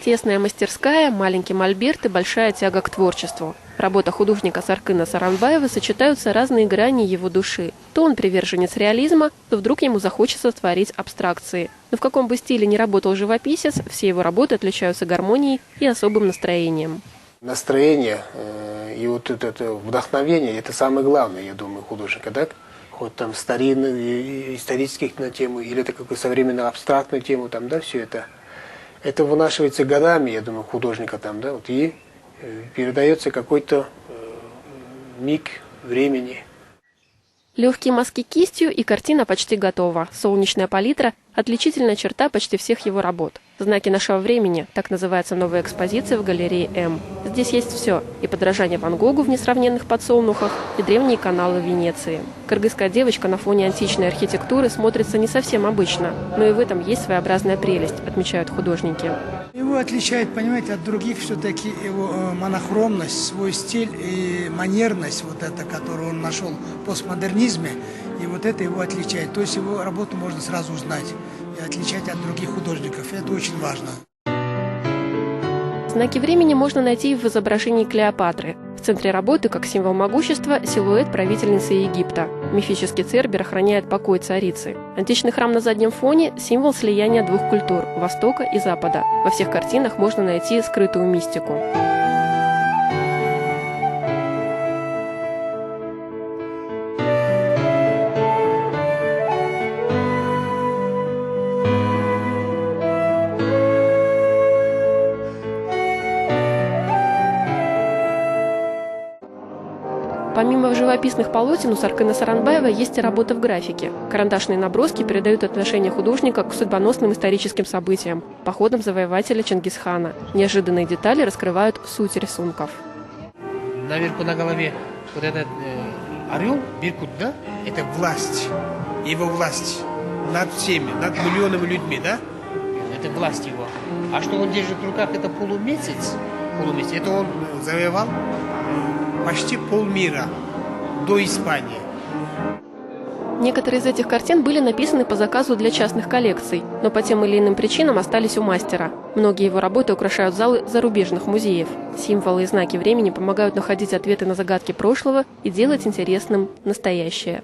Тесная мастерская, маленький мольберт и большая тяга к творчеству. В работах художника Саркына Саранбаева сочетаются разные грани его души. То он приверженец реализма, то вдруг ему захочется творить абстракции. Но в каком бы стиле ни работал живописец, все его работы отличаются гармонией и особым настроением. Настроение и вот это вдохновение – это самое главное, я думаю, художника, так? Хоть там старинных, исторических на тему, или это какую-то современную абстрактную тему, там, да, все это. Это вынашивается годами, я думаю, художника там, да, вот, и передается какой-то миг времени. Легкие мазки кистью, и картина почти готова. Солнечная палитра – отличительная черта почти всех его работ. «Знаки нашего времени» – так называется новая экспозиция в галерее М. Здесь есть все – и подражание Ван Гогу в несравненных подсолнухах, и древние каналы Венеции. Кыргызская девочка на фоне античной архитектуры смотрится не совсем обычно, но и в этом есть своеобразная прелесть, отмечают художники. Его отличает, понимаете, от других все-таки его монохромность, свой стиль и манерность, вот это, которую он нашел в постмодернизме, и вот это его отличает. То есть его работу можно сразу узнать и отличать от других художников. Это очень важно. Знаки времени можно найти в изображении Клеопатры. В центре работы, как символ могущества, силуэт правительницы Египта. Мифический Цербер охраняет покой царицы. Античный храм на заднем фоне – символ слияния двух культур – Востока и Запада. Во всех картинах можно найти скрытую мистику. Помимо живописных полотен у Саркына Саранбаева есть и работа в графике. Карандашные наброски передают отношение художника к судьбоносным историческим событиям, походам завоевателя Чингисхана. Неожиданные детали раскрывают суть рисунков. Наверху на голове вот этот орел, беркут, да? Это власть, его власть над всеми, над миллионами людьми, да? Это власть его. А что он держит в руках, это полумесяц. Полумесяц. Это он завоевал почти полмира до Испании. Некоторые из этих картин были написаны по заказу для частных коллекций, но по тем или иным причинам остались у мастера. Многие его работы украшают залы зарубежных музеев. Символы и знаки времени помогают находить ответы на загадки прошлого и делать интересным настоящее.